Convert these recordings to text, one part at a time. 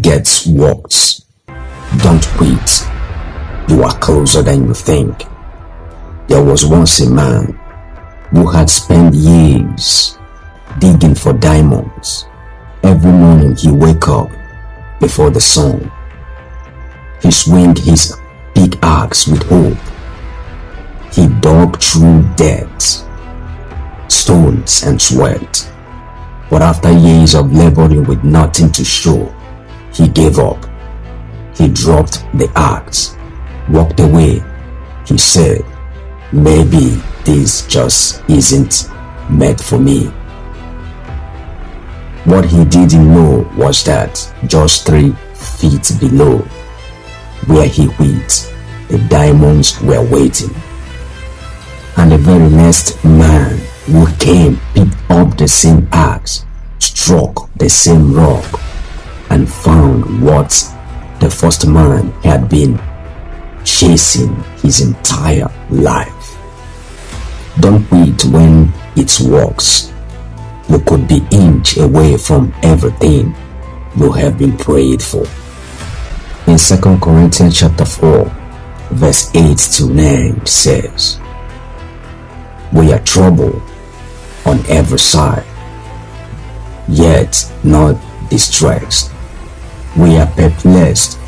it gets worse, don't quit. You are closer than you think. There was once a man who had spent years digging for diamonds. Every morning he wake up before the sun. He swing his big axe with hope. He dug through dirt, stones and sweat. But after years of laboring with nothing to show, he gave up. He dropped the axe, walked away. He said, maybe this just isn't meant for me. What he didn't know was that just 3 feet below where he quit, the diamonds were waiting. And the very next man who came picked up the same axe, struck the same rock, and found what the first man had been chasing his entire life. Don't quit when it works. You could be inch away from everything you have been prayed for. In 2 Corinthians chapter 4, verse 8 to 9 says, we are troubled on every side, yet not distressed. We are perplexed,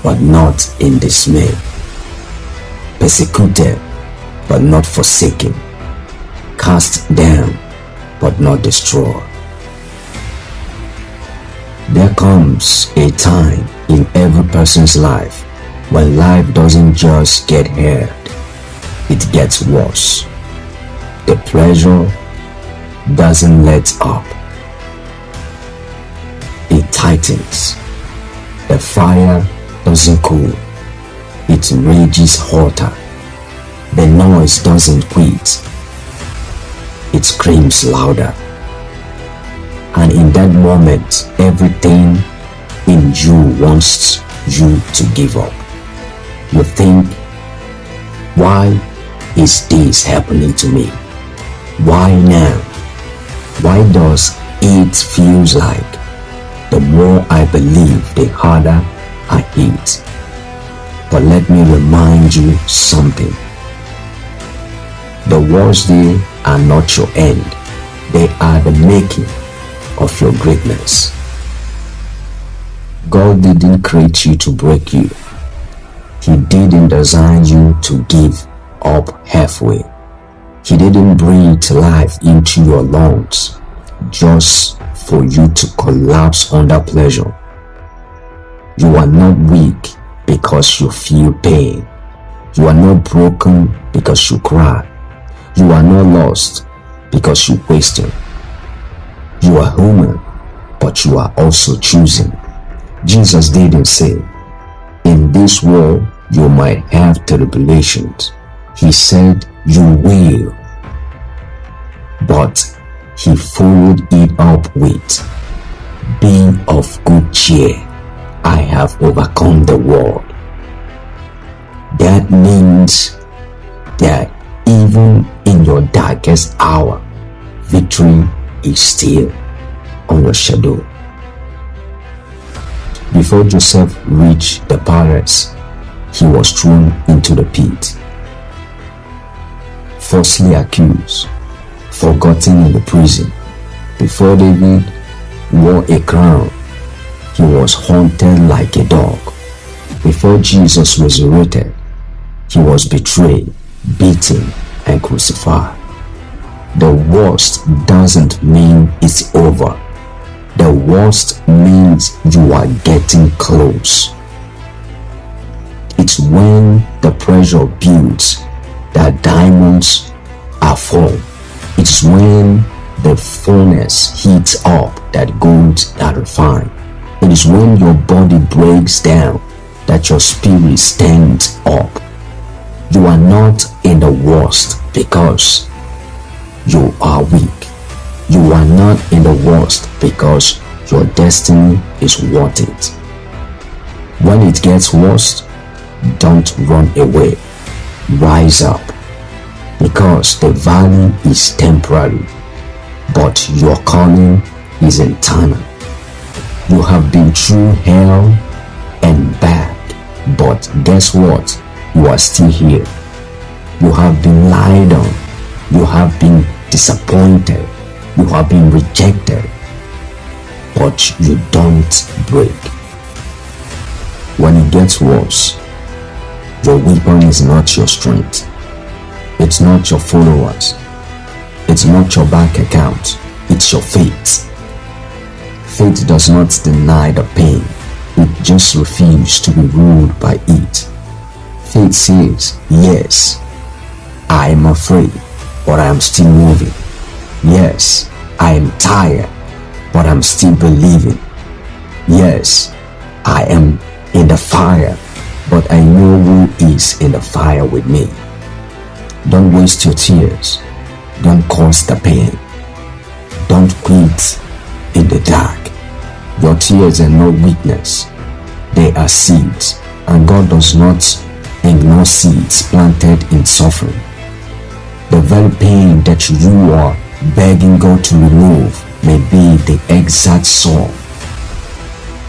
but not in dismay. Persecuted, but not forsaken. Cast down, but not destroyed. There comes a time in every person's life when life doesn't just get hard, it gets worse. The pressure doesn't let up. It tightens. The fire doesn't cool. It rages hotter. The noise doesn't quit. It screams louder. And in that moment, everything in you wants you to give up. You think, why is this happening to me? Why now? Why does it feel like the more I believe, the harder I hit? But let me remind you something. The worst days are not your end. They are the making of your greatness. God didn't create you to break you. He didn't design you to give up halfway. He didn't breathe life into your lungs just for you to collapse under pressure. You are not weak because you feel pain. You are not broken because you cry. You are not lost because you question. You are human, but you are also choosing. Jesus didn't say, in this world you might have tribulations. He said, you will. But he followed it up with, be of good cheer. I have overcome the world. That means that even in your darkest hour, victory is still on your shadow. Before Joseph reached the palace, he was thrown into the pit, falsely accused, forgotten in the prison. Before David wore a crown, he was hunted like a dog. Before Jesus resurrected, he was betrayed, beaten, and crucified. The worst doesn't mean it's over. The worst means you are getting close. It's when the pressure builds that diamonds are formed. It's when the furnace heats up that golds are refined. It is when your body breaks down that your spirit stands up. You are not in the worst because you are weak. You are not in the worst because your destiny is worth it. When it gets worse, don't run away. Rise up, because the valley is temporary, but your calling is eternal. You have been through hell and back, but guess what? You are still here. You have been lied on. You have been disappointed. You have been rejected. But you don't break. When it gets worse, your weapon is not your strength. It's not your followers. It's not your bank account. It's your faith. Faith does not deny the pain. It just refuses to be ruled by it. Faith says, yes, I am afraid, but I am still moving. Yes, I am tired, but I'm still believing. Yes, I am in the fire, but I know who is in the fire with me. Don't waste your tears. Don't cause the pain. Don't quit in the dark. Your tears are not weakness. They are seeds, and God does not ignore seeds planted in suffering. The very pain that you are begging God to remove may be the exact soil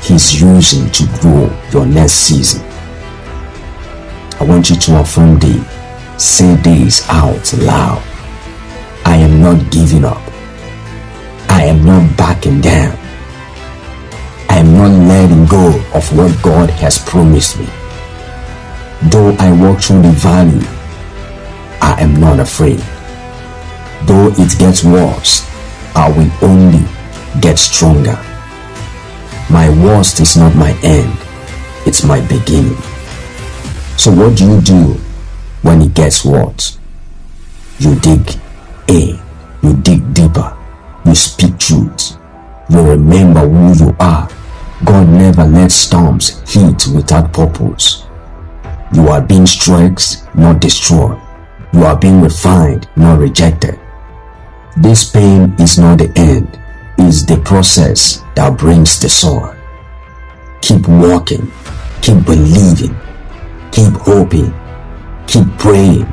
He's using to grow your next season. I want you to affirm thee. Say this out loud. I am not giving up. I am not backing down. I am not letting go of what God has promised me. Though I walk through the valley, I am not afraid. Though it gets worse, I will only get stronger. My worst is not my end, it's my beginning. So what do you do when it gets worse? You dig in, you dig deeper, you speak truth, you remember who you are. God never lets storms hit without purpose. You are being stretched, not destroyed. You are being refined, not rejected. This pain is not the end, it's the process that brings the soil. Keep walking, keep believing, keep hoping, keep praying,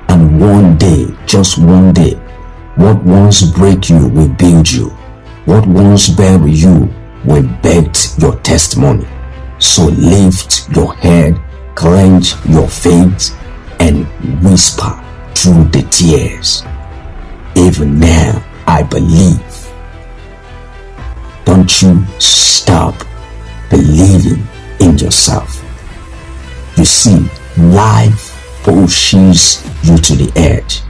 and one day, just one day, what once break you will build you. What once bury you will birth your testimony. So lift your head, clench your faith, and whisper through the tears. Even now, I believe. Don't you stop believing in yourself. You see, life pushes you to the edge.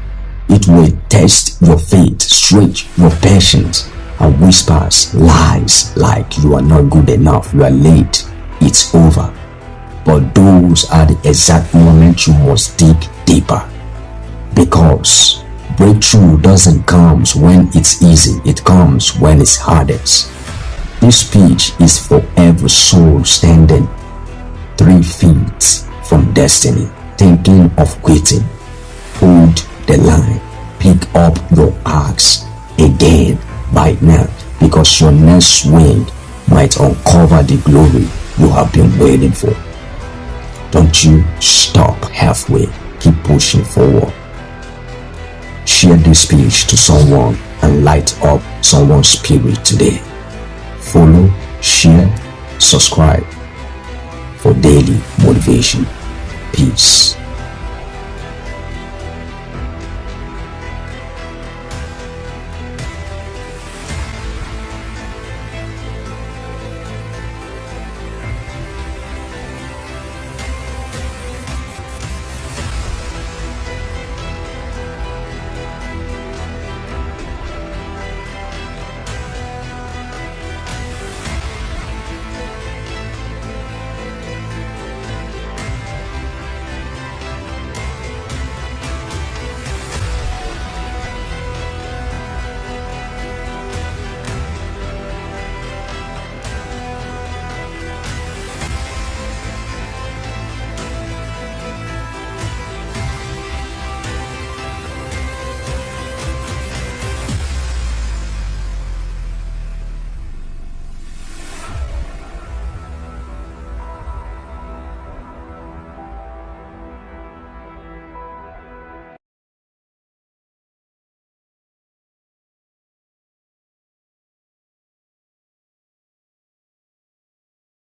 It will test your faith, stretch your patience, and whispers lies like you are not good enough, you are late, it's over. But those are the exact moments you must dig deeper. Because breakthrough doesn't come when it's easy, it comes when it's hardest. This speech is for every soul standing 3 feet from destiny, thinking of quitting. Hold the line, pick up your axe again right now, because your next swing might uncover the glory you have been waiting for. Don't you stop halfway, keep pushing forward. Share this speech to someone and light up someone's spirit today. Follow, share, subscribe for daily motivation. Peace.